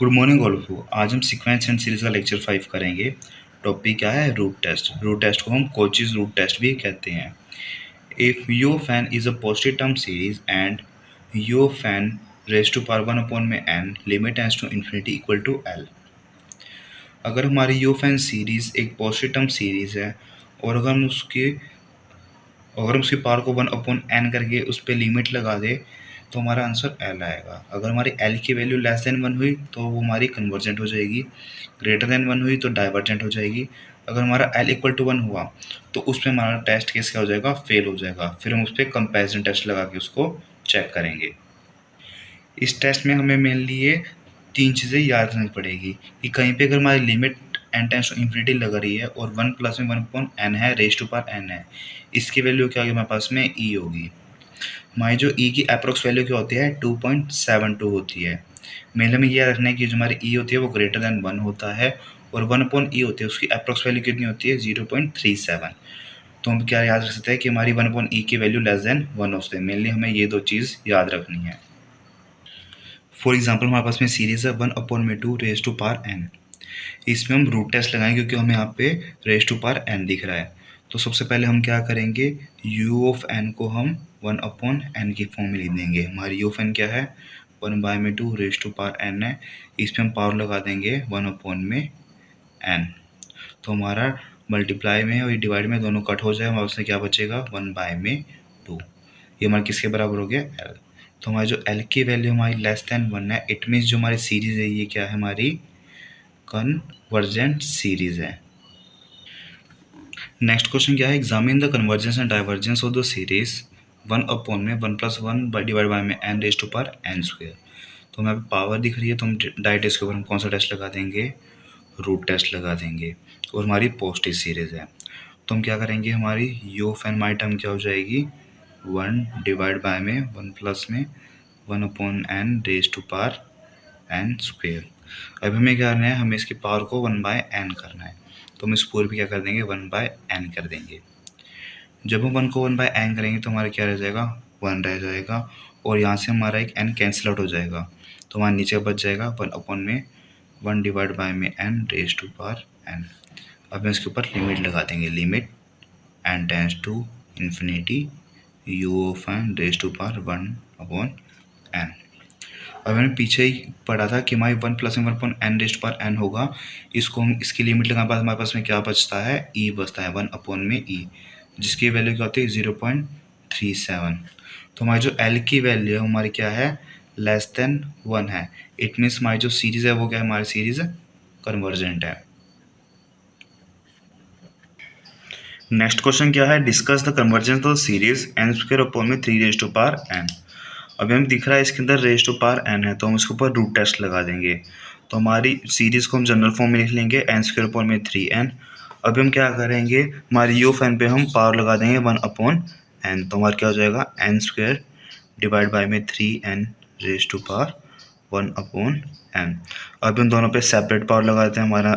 Good morning all of you. आज हम sequence and series का लेक्चर 5 करेंगे। टॉपिक क्या है? Root test. रूट टेस्ट को हम कोचीज रूट टेस्ट भी कहते हैं। If u fan is a positive term series and u fan raise to power 1 upon में n limit ends to infinity equal to L. अगर हमारी यू फैन सीरीज एक positive term series है और अगर हम उसकी पावर को 1 अपॉन एन करके उस पर लिमिट लगा दे तो हमारा आंसर एल आएगा। अगर हमारी एल की वैल्यू लेस देन 1 हुई तो वो हमारी कन्वर्जेंट हो जाएगी, ग्रेटर देन 1 हुई तो डाइवर्जेंट हो जाएगी। अगर हमारा एल इक्वल टू 1 हुआ तो उसमें हमारा टेस्ट केस क्या हो जाएगा? फेल हो जाएगा। फिर हम उस पर कंपेरिजन टेस्ट लगा के उसको चेक करेंगे। इस टेस्ट में हमें मेनली ये 3 चीज़ें याद रखनी पड़ेगी कि कहीं पे अगर हमारी limit n tends to infinity लग रही है और 1 प्लस में 1 अपॉन एन है, रेज टू पावर एन है, इसकी वैल्यू क्या होगी हमारे पास में? ई होगी। हमारी जो ई की अप्रोक्स वैल्यू क्या होती है? 2.72 होती है। मेन हमें यह रखना है कि जो हमारी ई होती है वो ग्रेटर देन 1 होता है और 1 अपॉन ई होती है उसकी अप्रोक्स वैल्यू कितनी होती है? 0.37। तो हम क्या याद रख सकते हैं कि हमारी 1 अपॉन ई की वैल्यू लेस देन 1 होते हैं। मेनली हमें ये दो चीज़ याद रखनी है। फॉर एग्जाम्पल हमारे पास में सीरीज है 1 अपॉन में 2 रेज टू पावर एन। इसमें हम रूट टेस्ट लगाएंगे क्योंकि हमें यहाँ पे रेज टू पावर एन दिख रहा है। तो सबसे पहले हम क्या करेंगे? यू ऑफ एन को हम 1 अपॉन एन की फॉर्म में लिख देंगे। हमारी यू ऑफ एन क्या है? 1 बाय में 2 रेज टू पावर एन है। इसमें हम पावर लगा देंगे 1 अपॉन में एन। तो हमारा मल्टीप्लाई में और डिवाइड में दोनों कट हो जाए, हमारे उससे क्या बचेगा? 1 बाय में 2। ये हमारा किसके बराबर हो गया? एल। तो हमारी जो एल की वैल्यू हमारी लेस देन 1 है, इट मीन्स जो हमारी सीरीज है ये क्या है? हमारी कन्वर्जेंट सीरीज है। नेक्स्ट क्वेश्चन क्या है? Examine the convergence and divergence of the series 1 upon में 1 प्लस 1 डिवाइड बाय में n raise to power n square. तो हमें पावर दिख रही है तो हम डाई टेस्ट के ऊपर हम कौन सा टेस्ट लगा देंगे? रूट टेस्ट लगा देंगे। और हमारी पॉजिटिव सीरीज है तो हम क्या करेंगे? हमारी यू ऑफ एन हमारी टर्म क्या हो जाएगी? 1 डिवाइड बाय में 1 प्लस में 1 upon n raise to power n square. अब हमें क्या करना है? हमें इसकी पावर को 1 बाय एन करना है तो हम इस पूरे भी क्या कर देंगे? 1 बाय एन कर देंगे। जब हम 1 को 1 बाय एन करेंगे तो हमारा क्या रह जाएगा? 1 रह जाएगा और यहाँ से हमारा एक एन कैंसिल आउट हो जाएगा तो हमारा नीचे बच जाएगा 1 अपॉन में 1 डिवाइड बाय में n raise to power n. अब हम इसके ऊपर लिमिट लगा देंगे, limit n tends to infinity u of n raise to power 1 upon n. अब मैंने पीछे ही पढ़ा था कि हमारी 1 प्लस 1 अपॉन एन रेस्ट पर एन होगा। इसको हम इसकी लिमिट लगाने बाद हमारे पास में क्या बचता है? ई बचता है 1 अपॉन में ई, जिसकी वैल्यू क्या होती है? 0.37। तो हमारी जो एल की वैल्यू है हमारी क्या है? लेस देन 1 है। इट मीन्स हमारी जो सीरीज है वो क्या है? हमारी सीरीज कन्वर्जेंट है। नेक्स्ट क्वेश्चन क्या है? Discuss the convergence of series n square upon में 3 रेज टू पावर एन। अभी हमें दिख रहा है इसके अंदर रेज टू पावर एन है तो हम इसके ऊपर रूट टेस्ट लगा देंगे। तो हमारी सीरीज को हम जनरल फॉर्म में लिख लेंगे एन स्क्वायर अपॉन में 3n। अभी हम क्या करेंगे? हमारी यू ऑफ एन पे हम पावर लगा देंगे 1 अपॉन एन तो हमारा क्या हो जाएगा? एन स्क्वायर डिवाइड बाय में 3n raise to power 1 upon n. अभी हम दोनों पे सेपरेट पावर लगा देते हैं हमारा,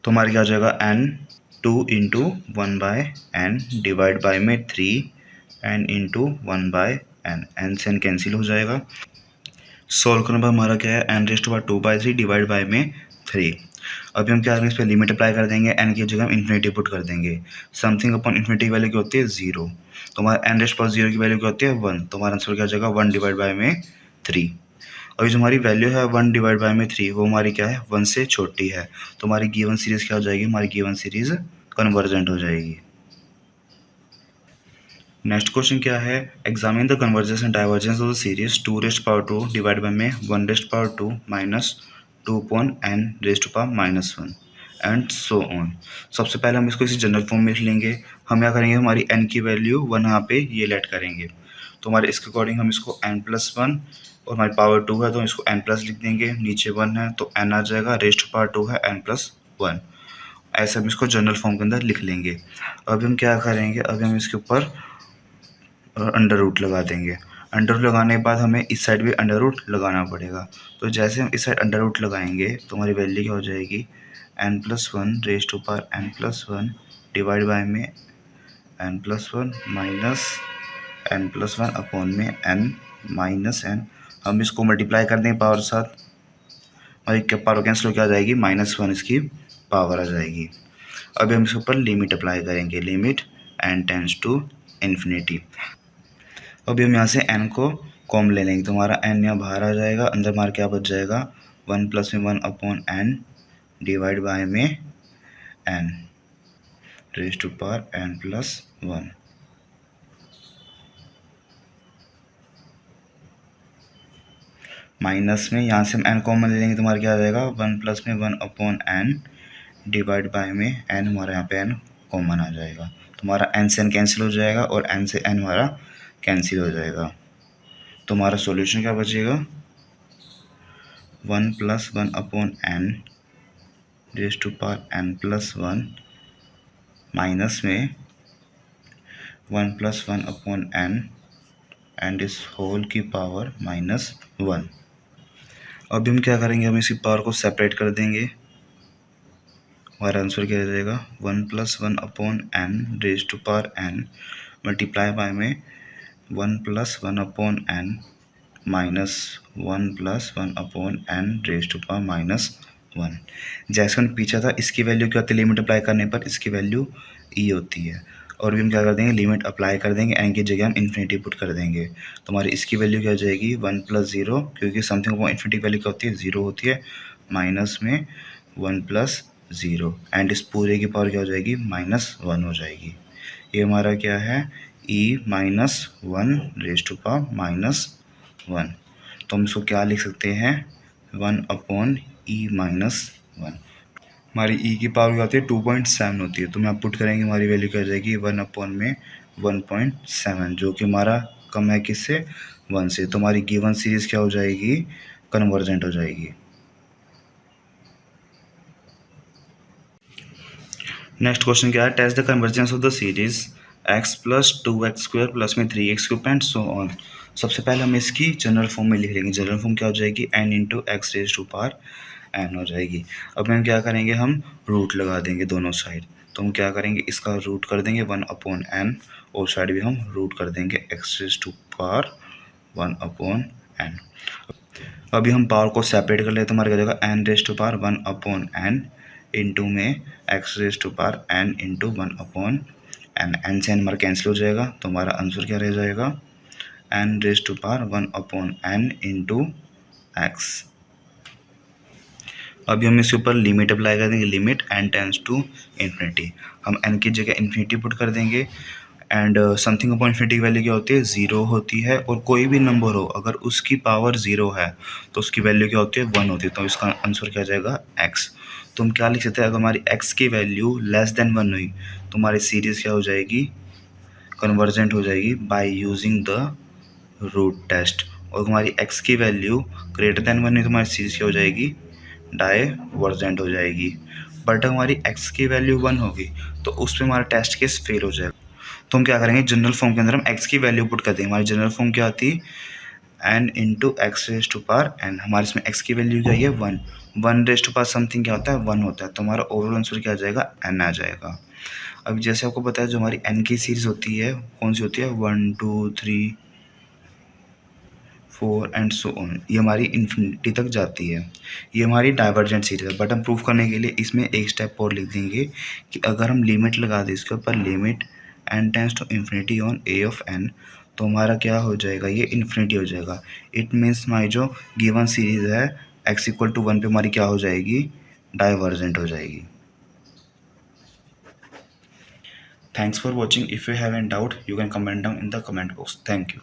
तो हमारा क्या हो जाएगा? N 2 into 1 by n divide by में 3n इंटू 1 बाय एन से एन कैंसिल हो जाएगा। सोल्व करने पर हमारा क्या है? N raise to power 2/3 divide by में 3। अभी हम क्या करेंगे? इस पर लिमिट अप्लाई कर देंगे, एन की जगह हम इन्फिनिटी पुट कर देंगे। समथिंग अपॉन इन्फिनिटी की वैल्यू क्या होती है? 0। तो हमारा एन रेज पावर 0 की वैल्यू क्या होती है? 1। तो हमारा आंसर क्या हो जाएगा? 1 डिवाइड बाय में 3। अभी जो हमारी वैल्यू है 1 डिवाइड बाय में 3 वो हमारी क्या है? 1 से छोटी है तो हमारी गिवन सीरीज क्या हो जाएगी? हमारी गिवन सीरीज कन्वर्जेंट हो जाएगी। नेक्स्ट क्वेश्चन क्या है? Examine the convergence and divergence of the series 2 raised power 2 divide by में 1 raised power 2 minus 2 upon n raised power -1 and so on. सबसे पहले हम इसको इसी जनरल फॉर्म में लिख लेंगे। हम क्या करेंगे? हमारी एन की वैल्यू 1 यहाँ पे ये लेट करेंगे तो हमारे इसके अकॉर्डिंग हम इसको n+1 और हमारी पावर 2 है तो इसको n+ लिख देंगे। नीचे 1 है तो n आ जाएगा, रेस्ट पावर 2 है n+1। ऐसे हम इसको जनरल फॉर्म के अंदर लिख लेंगे। अभी हम क्या करेंगे? अभी हम इसके ऊपर अंडर रूट लगा देंगे। अंडर रूट लगाने के बाद हमें इस साइड भी अंडर रूट लगाना पड़ेगा। तो जैसे हम इस साइड अंडर रूट लगाएंगे तो हमारी वैल्यू क्या हो जाएगी? n+1 raise to power n+1 divide by में n+1 माइनस n+1 अपॉन में n माइनस n। हम इसको मल्टीप्लाई कर देंगे पावर के साथ और एक पावर कैंसिल होकर आ जाएगी, -1 इसकी पावर आ जाएगी। अभी हम इसके ऊपर लिमिट अप्लाई करेंगे, limit n tends to infinity. अभी हम यहाँ से n को कॉमन ले लेंगे, तो हमारा n यहाँ बाहर आ जाएगा, अंदर हमारा क्या बच जाएगा, 1 + में 1/n डिवाइड बाय में n raise to power n + 1। Minus में यहाँ से हम n कॉमन ले लेंगे तो हमारा क्या आ जाएगा, 1 + में 1/n डिवाइड बाय में n, हमारा यहाँ पे n कॉमन आ जाएगा, तो हमारा n से n कैंसिल हो जाएगा और n से n हमारा कैंसिल हो जाएगा। तो हमारा सॉल्यूशन क्या बचेगा, 1 + 1/n raise to power n + 1 minus में 1 + 1/n एंड इस होल की पावर -1। अभी हम क्या करेंगे, हम इसी पावर को सेपरेट कर देंगे, हमारा आंसर क्या आ जाएगा, 1 + 1/n raise to power n multiply by में 1 + 1/n minus 1 + 1/n raise to power -1। जैसे हमने पीछा था, इसकी वैल्यू क्या होती है, लिमिट अप्लाई करने पर इसकी वैल्यू e होती है। और भी हम क्या कर देंगे, लिमिट अप्लाई कर देंगे, n की जगह हम इन्फिनिटी पुट कर देंगे, तो हमारी इसकी वैल्यू क्या हो जाएगी, 1 + 0, क्योंकि समथिंग अपॉन इन्फिनिटी वैल्यू क्या होती है, 0 होती है, माइनस में 1 + 0 एंड इस पूरे की पावर क्या हो जाएगी, -1 हो जाएगी। ये हमारा क्या है, e-1 रेज़ टू पावर -1। तो हम इसको क्या लिख सकते हैं, 1/e-1। हमारी e की पावर क्या होती है, 2.7 होती है, तो हम यहाँ पुट करेंगे, हमारी वैल्यू क्या हो जाएगी, 1/1.7, जो कि हमारा कम है किससे, 1 से। तो हमारी गिवन सीरीज़ क्या हो जाएगी, कन्वर्जेंट हो जाएगी। नेक्स्ट क्वेश्चन क्या है, test the convergence of the series x + 2x² + में 3x³ एंड सो ऑन। सबसे पहले हम इसकी जनरल फॉर्म में लिख लेंगे, जनरल फॉर्म क्या हो जाएगी, n × x raise to power n हो जाएगी। अब हम क्या करेंगे, हम रूट लगा देंगे दोनों साइड, तो हम क्या करेंगे, इसका रूट कर देंगे 1/n और साइड भी हम रूट कर देंगे x raise to power 1/n। अभी हम पावर को सेपरेट कर लेते हैं, हमारा क्या हो जाएगा, n raise to power 1/n into में x raise to power n into 1/n, n से n हमारा कैंसिल हो जाएगा, तो हमारा आंसर क्या रह जाएगा, n raise to power 1/n into x। अभी हम इसके ऊपर लिमिट अप्लाई कर देंगे, limit n tends to infinity. हम n की जगह इन्फिनिटी पुट कर देंगे एंड समथिंग अपॉन इन्फिनिटी की वैल्यू क्या होती है, 0 होती है, और कोई भी नंबर हो अगर उसकी पावर 0 है तो उसकी वैल्यू क्या होती है, 1 होती है, तो इसका आंसर क्या जाएगा, x। तो हम क्या लिख सकते हैं, अगर हमारी x की वैल्यू <1 हुई तो हमारी सीरीज़ क्या हो जाएगी, कन्वर्जेंट हो जाएगी by using the root test. और हमारी x की वैल्यू >1 हुई तो हमारी सीरीज़ क्या हो जाएगी, डाइवर्जेंट हो जाएगी। बट हमारी x की वैल्यू 1 होगी तो उस पर हमारा टेस्ट केस फेल हो जाएगा। तो हम क्या करेंगे, जनरल फॉर्म के अंदर हम x की वैल्यू पुट कर देंगे, हमारी जनरल फॉर्म क्या आती है, n × x raise to power n, हमारे इसमें x की वैल्यू क्या है, 1 रेज़ टू पावर समथिंग क्या होता है, 1 होता है, तो हमारा ओवरऑल आंसर क्या आ जाएगा, n आ जाएगा। अब जैसे आपको पता है जो हमारी n की सीरीज़ होती है कौन सी होती है, 1 2 3 4 एंड सो ऑन, ये हमारी इन्फिनिटी तक जाती है, ये हमारी डाइवर्जेंट सीरीज है। बट हम प्रूफ करने के लिए इसमें एक स्टेप और लिख देंगे कि अगर हम लिमिट लगा दें इसके ऊपर, limit n tends to infinity on a(n), तो हमारा क्या हो जाएगा, ये इन्फिनिटी हो जाएगा। इट मीन्स हमारी जो गिवन सीरीज है x = 1 पे हमारी क्या हो जाएगी, डाइवर्जेंट हो जाएगी। Thanks for watching. If you have any doubt you can comment down in the comment box. Thank you.